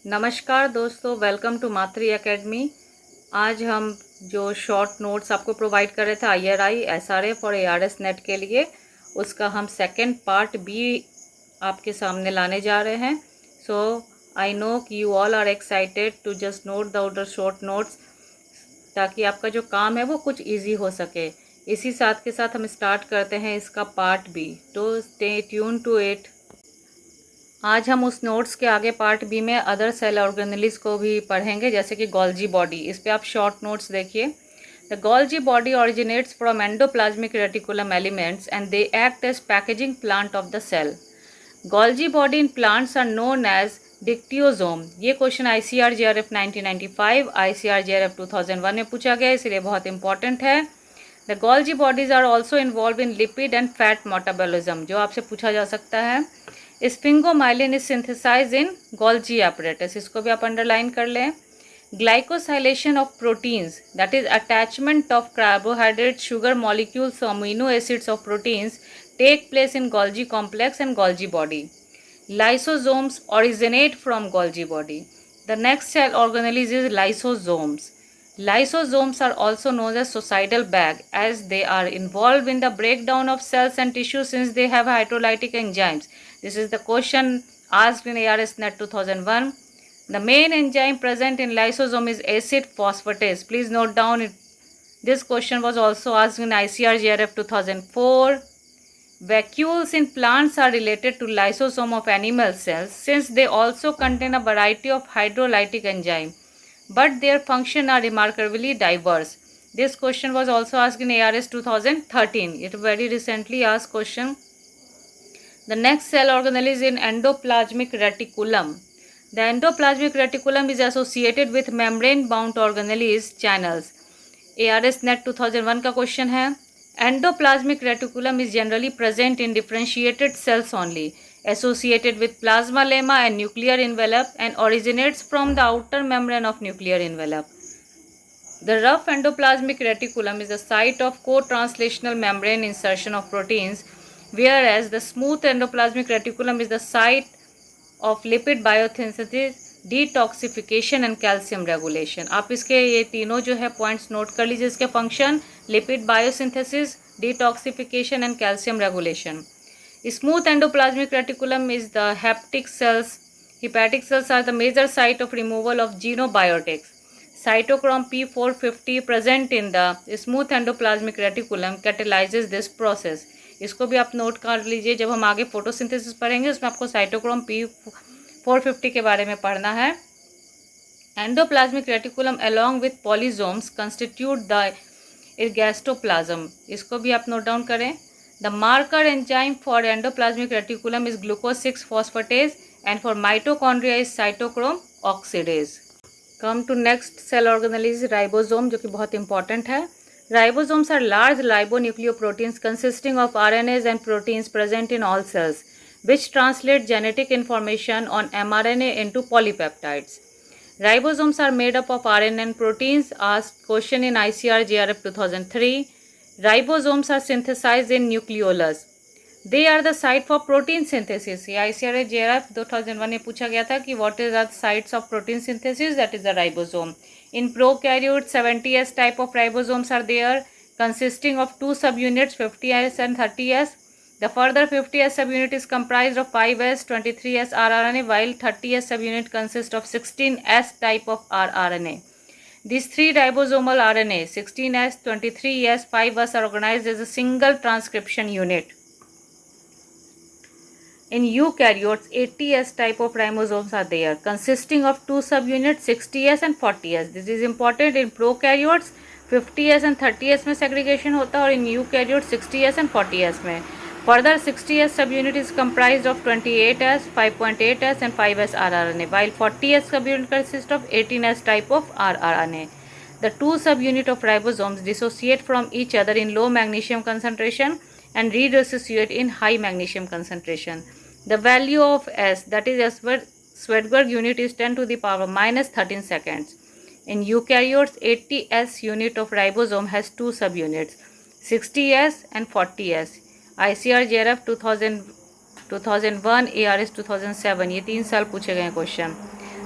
नमस्कार दोस्तों, welcome to मात्री academy. आज हम जो शॉर्ट नोट्स आपको प्रोवाइड कर रहे थे IRI, SRF और ARS नेट के लिए, उसका हम सेकेंड पार्ट बी आपके सामने लाने जा रहे हैं। सो आई नो कि you all are excited to just note the short notes, ताकि आपका जो काम है वो कुछ इजी हो सके। इसी साथ के साथ हम स्टार्ट करते हैं इसका पार्ट बी, तो स्टे ट्यून टू इट। आज हम उस नोट्स के आगे पार्ट बी में अदर सेल ऑर्गेनेलिज को भी पढ़ेंगे, जैसे कि गोल्जी बॉडी। इस पे आप शॉर्ट नोट्स देखिए। The Golgi body originates from endoplasmic reticulum elements and they act as packaging plant of the cell. Golgi body in plants are known as dictyosome. ये क्वेश्चन ICAR-JRF 1995, ICAR-JRF 2001 में पूछा गया, इसलिए बहुत इंपॉर्टेंट है। The Golgi bodies are also involve in lipid and fat metabolism, जो आपसे पूछा जा सकता है। Sphingomyelin is synthesize in Golgi apparatus, इसको भी आप अंडरलाइन कर लें। Glycosylation of proteins, that is attachment of carbohydrate sugar molecules amino acids of proteins take place in Golgi complex and Golgi body. Lysosomes originate from Golgi body. The next cell organelle is lysosomes. Lysosomes are also known as suicidal bag, as they are involved in the breakdown of cells and tissues since they have hydrolytic enzymes. This is the question asked in ARS Net 2001. The main enzyme present in lysosome is acid phosphatase. Please note down it. This question was also asked in ICAR-JRF 2004. Vacuoles in plants are related to lysosome of animal cells since they also contain a variety of hydrolytic enzymes, but their function are remarkably diverse. This question was also asked in ARS 2013. It very recently asked question. The next cell organelle is in endoplasmic reticulum. The endoplasmic reticulum is associated with membrane-bound organelles channels. ARS Net 2001 का question है। Endoplasmic reticulum is generally present in differentiated cells only, associated with plasma lemma and nuclear envelope, and originates from the outer membrane of nuclear envelope. The rough endoplasmic reticulum is the site of co-translational membrane insertion of proteins, whereas the smooth endoplasmic reticulum is the site of lipid biosynthesis, detoxification and calcium regulation. आप इसके ये तीनों जो है points note कर लीजिए। इसके function lipid biosynthesis, detoxification and calcium regulation. Smooth endoplasmic reticulum is the hepatic cells. Hepatic cells are the major site of removal of xenobiotics. Cytochrome P450 present in the smooth endoplasmic reticulum catalyzes this process. इसको भी आप note कर लीजिए। जब हम आगे photosynthesis पढ़ेंगे उसमें आपको साइटोक्रोम P450 के बारे में पढ़ना है। Endoplasmic reticulum along with polysomes constitute the ergastoplasm, इसको भी आप नोट डाउन करें। The marker enzyme for endoplasmic reticulum is glucose 6 phosphatase and for mitochondria is cytochrome oxidase. Come to next cell organelles, ribosome, जो कि बहुत important है। Ribosomes are large ribonucleoproteins consisting of RNAs and proteins present in all cells, which translate genetic information on mRNA into polypeptides. Ribosomes are made up of RNA and proteins. Asked question in ICAR-JRF 2003. Ribosomes are synthesized in nucleolus. They are the site for protein synthesis. ये ICAR-JRF 2001 में पूछा गया था कि what is the sites of protein synthesis? That is the ribosome. In prokaryotes, 70S type of ribosomes are there, consisting of two subunits, 50S and 30S. The further 50S subunit is comprised of 5S, 23S rRNA, while 30S subunit consists of 16S type of rRNA. These three ribosomal RNA, 16S, 23S, 5S, are organized as a single transcription unit. In eukaryotes, 80S type of ribosomes are there, consisting of two subunits, 60S and 40S. This is important. In prokaryotes, 50S and 30S में segregation होता है, और in eukaryotes 60S and 40S में। Further, 60S subunit is comprised of 28S, 5.8S and 5S rRNA, while 40S subunit consists of 18S type of rRNA. The two subunit of ribosomes dissociate from each other in low magnesium concentration and redissociate in high magnesium concentration. The value of S, that is Swedberg unit, is 10 to the power minus 13 seconds. In eukaryotes, 80S unit of ribosome has two subunits, 60S and 40S. ICAR-JRF 2001, ARS 2007, ये 3 साल पूछे गए question.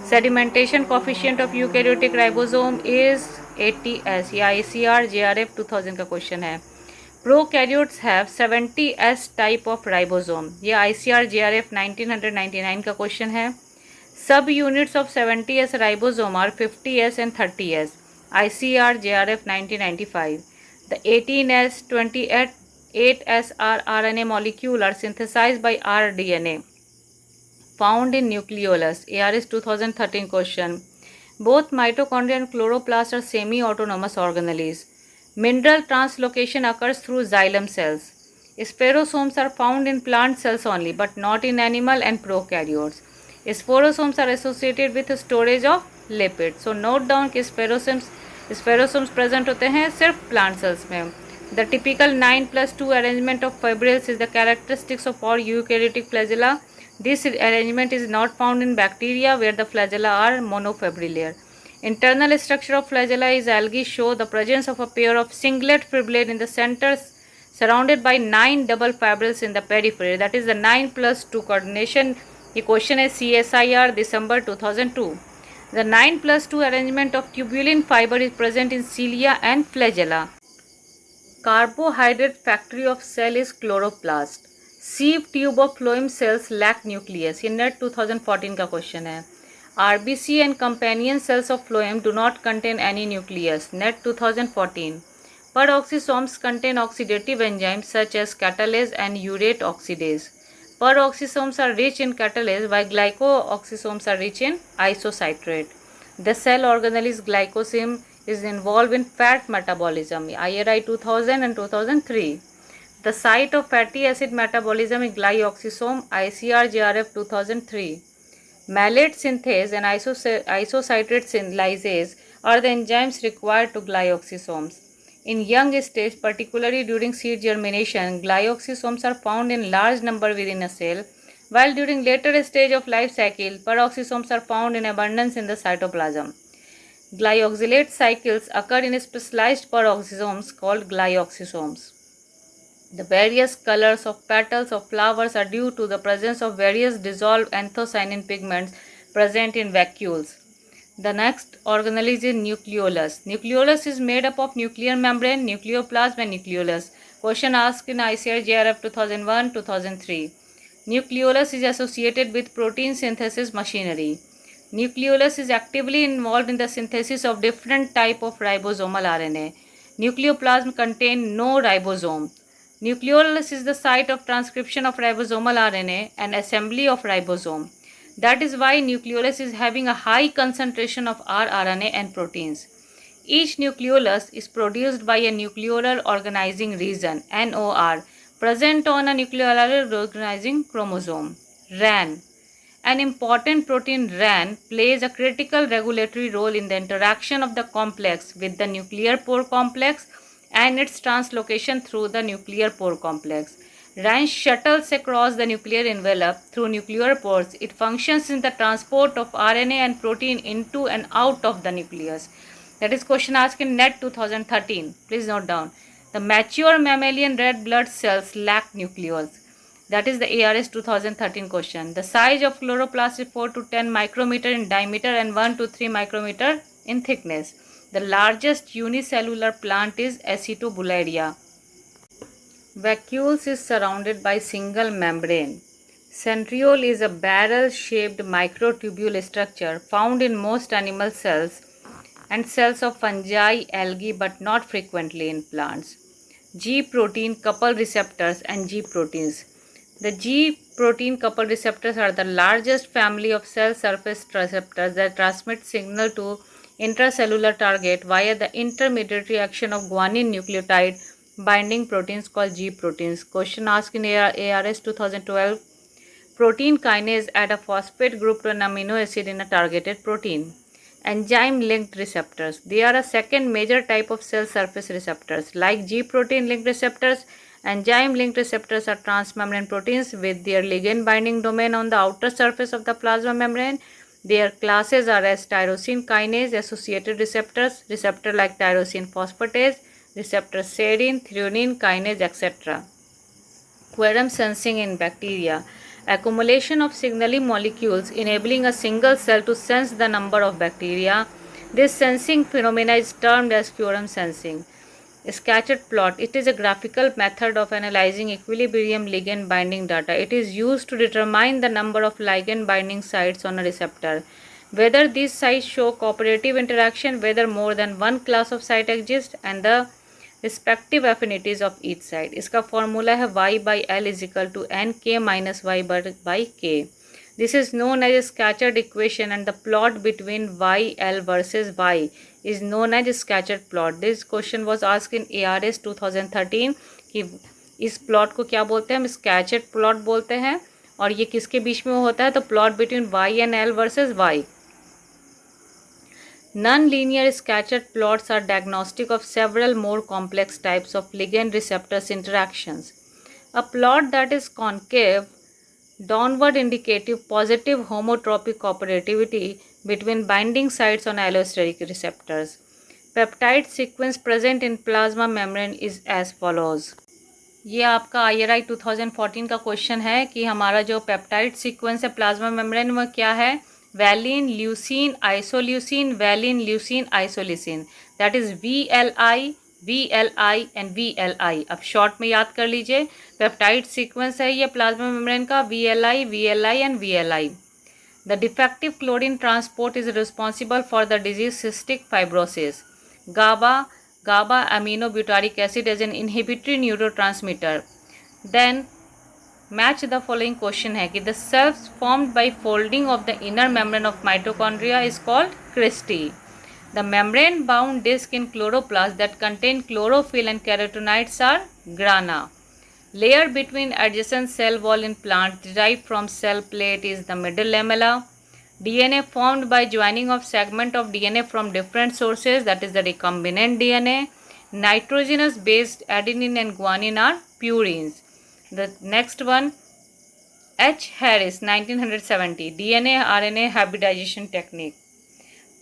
Sedimentation coefficient of eukaryotic ribosome is 80s. ये ICR JRF 2000 का question है. Prokaryotes have 70s type of ribosome. ये ICR JRF 1999 का question है. Sub units of 70s ribosome are 50s and 30s. ICR JRF 1995. The 18s, 28s rRNA molecule are synthesized by rDNA. Found in nucleolus. ARS 2013 question. Both mitochondria and chloroplasts are semi-autonomous organelles. Mineral translocation occurs through xylem cells. Spherosomes are found in plant cells only, but not in animal and prokaryotes. Spherosomes are associated with storage of lipids. So note down कि spherosomes present होते हैं सिर्फ plant cells में. The typical 9+2 arrangement of fibrils is the characteristics of all eukaryotic flagella. This arrangement is not found in bacteria where the flagella are monofibrillar. Internal structure of flagella is algae show the presence of a pair of singlet fibrillate in the center surrounded by 9 double fibrils in the periphery. That is the 9+2 coordination. The question is CSIR December 2002. The 9+2 arrangement of tubulin fiber is present in cilia and flagella. Carbohydrate factory of cell is chloroplast. Sieve tube of phloem cells lack nucleus. ये net 2014 का question है. RBC and companion cells of phloem do not contain any nucleus. Net 2014. Peroxisomes contain oxidative enzymes such as catalase and urate oxidase. Peroxisomes are rich in catalase while glycooxysomes are rich in isocitrate. The cell organelle is glycosim is involved in fat metabolism. IRI 2000 and 2003. The site of fatty acid metabolism is glyoxysome. ICR JRF 2003. Malate synthase and isocitrate lysase are the enzymes required to glyoxysomes. In young stage, particularly during seed germination, glyoxysomes are found in large number within a cell, while during later stage of life cycle, peroxisomes are found in abundance in the cytoplasm. Glyoxylate cycles occur in specialized peroxisomes called glyoxysomes. The various colors of petals of flowers are due to the presence of various dissolved anthocyanin pigments present in vacuoles. The next organelle is nucleolus. Nucleolus is made up of nuclear membrane, nucleoplasm and nucleolus. Question asked in ICR JRF 2001-2003. Nucleolus is associated with protein synthesis machinery. Nucleolus is actively involved in the synthesis of different type of ribosomal RNA. Nucleoplasm contain no ribosome. Nucleolus is the site of transcription of ribosomal RNA and assembly of ribosome. That is why nucleolus is having a high concentration of rRNA and proteins. Each nucleolus is produced by a nucleolar organizing region NOR present on a nucleolar organizing chromosome. RAN. An important protein RAN plays a critical regulatory role in the interaction of the complex with the nuclear pore complex and its translocation through the nuclear pore complex. RAN shuttles across the nuclear envelope through nuclear pores. It functions in the transport of RNA and protein into and out of the nucleus. That is question asked in NET 2013. Please note down. The mature mammalian red blood cells lack nucleoles. That is the ARS 2013 question. The size of chloroplast is 4 to 10 micrometer in diameter and 1 to 3 micrometer in thickness. The largest unicellular plant is Acetobulleria. Vacuoles is surrounded by single membrane. Centriole is a barrel-shaped microtubule structure found in most animal cells and cells of fungi, algae, but not frequently in plants. G protein couple receptors and G proteins. The G protein couple receptors are the largest family of cell surface receptors that transmit signal to intracellular target via the intermediary action of guanine nucleotide binding proteins called G proteins. Question asked in ARS 2012. Protein kinase add a phosphate group to an amino acid in a targeted protein. Enzyme linked receptors. They are a second major type of cell surface receptors. Like G protein linked receptors, enzyme linked receptors are transmembrane proteins with their ligand binding domain on the outer surface of the plasma membrane. Their classes are as tyrosine kinase associated receptors, receptor like tyrosine phosphatase, receptor serine, threonine kinase, etc. Quorum sensing in bacteria. accumulation of signaling molecules enabling a single cell to sense the number of bacteria. This sensing phenomena is termed as furum sensing. Scattered plot. It is a graphical method of analyzing equilibrium ligand binding data. It is used to determine the number of ligand binding sites on a receptor, whether these sites show cooperative interaction, whether more than one class of site exists, and the respective affinities of each site. इसका formula है y/l is equal to nk minus y/k. This is known as a scattered equation, and the plot between y/l versus y is known as scattered plot. This question was asked in ARS 2013 कि इस plot को क्या बोलते हैं, हम स्कैचर्ड plot बोलते हैं, और ये किसके बीच में होता है, तो plot between y and l versus y. Non-linear scattered plots are diagnostic of several more complex types of ligand-receptors interactions. A plot that is concave, downward indicative positive homotropic cooperativity between binding sites on allosteric receptors. Peptide sequence present in plasma membrane is as follows. ये आपका IRI 2014 का question है कि हमारा जो peptide sequence है plasma membrane में क्या है, valine, leucine, isoleucine, valine, leucine, isoleucine, that is VLI, VLI and VLI. अब शॉर्ट में याद कर लीजिए, पेप्टाइड सीक्वेंस है ये प्लाज्मा मेम्ब्रेन का, VLI, VLI and VLI. The defective chlorine transport is responsible for the disease cystic fibrosis. GABA aminobutyric acid as an inhibitory neurotransmitter. Then match the following question है कि the cells formed by folding of the inner membrane of mitochondria is called cristae. The membrane bound disc in chloroplast that contain chlorophyll and carotenoids are grana. Layer between adjacent cell wall in plant derived from cell plate is the middle lamella. DNA formed by joining of segment of DNA from different sources, that is the recombinant DNA. Nitrogenous based adenine and guanine are purines. The next one, H. Harris 1970, DNA RNA hybridization technique.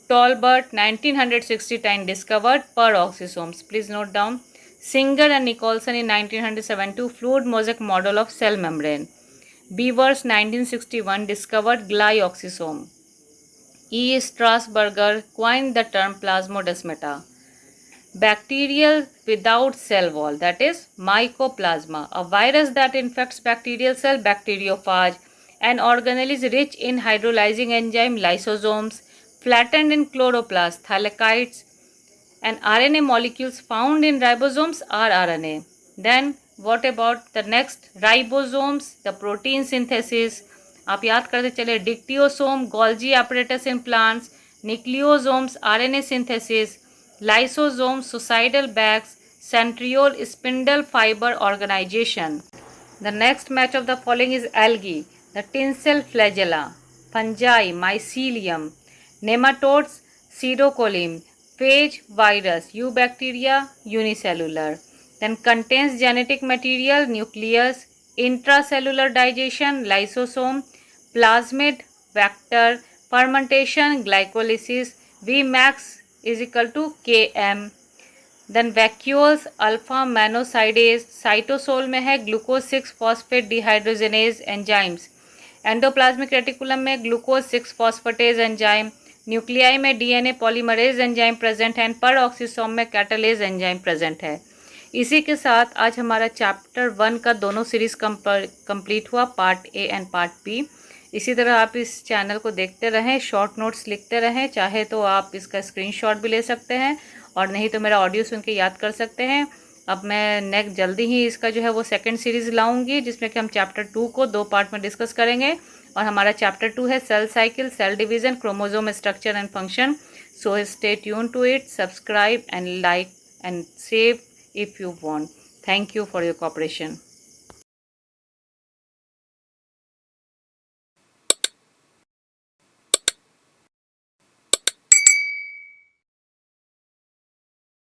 Tolbert 1969 discovered peroxisomes. Please note down. Singer and Nicholson in 1972 fluid mosaic model of cell membrane. Beavers 1961 discovered glyoxysome. E. Strasburger coined the term plasmodesmata. Bacterial without cell wall, that is mycoplasma, a virus that infects bacterial cell, bacteriophage. An organelle is rich in hydrolyzing enzyme, lysosomes. Flattened in chloroplast, thylakoids. And RNA molecules found in ribosomes are RNA. Then what about the next, ribosomes, the protein synthesis. आप याद करते चले, dictyosome, Golgi apparatus in plants, nucleosomes, RNA synthesis, lysosomes, suicidal bags, centriole, spindle fiber organization. The next match of the following is algae, the tinsel flagella, fungi, mycelium, nematodes, pseudocolym, phage, virus, eubacteria, unicellular. Then contains genetic material, nucleus, intracellular digestion, lysosome, plasmid, vector, fermentation, glycolysis. Vmax is equal to Km. Then vacuoles, alpha manosidase, cytosol में है glucose 6 phosphate dehydrogenase enzymes. Endoplasmic reticulum में glucose 6 phosphatase enzyme. Nuclei में DNA polymerase enzyme present है and peroxisome में catalase enzyme present है. इसी के साथ आज हमारा चैप्टर 1 का दोनों सीरीज़ कंप्लीट हुआ, part A and part B. इसी तरह आप इस चैनल को देखते रहें, शॉर्ट नोट्स लिखते रहें. चाहे तो आप इसका स्क्रीनशॉट भी ले सकते हैं और नहीं तो मेरा ऑडियो सुन के याद कर सकते हैं. अब मैं नेक्स्ट जल्दी ही इसका जो है वो सेकंड सीरीज़ लाऊंगी जिसमें कि हम चैप्टर 2 को 2 पार्ट में डिस्कस करेंगे. और हमारा चैप्टर 2 है cell cycle, cell division, chromosome structure and function. So stay tune to it, subscribe and like and save if you want. Thank you for your cooperation.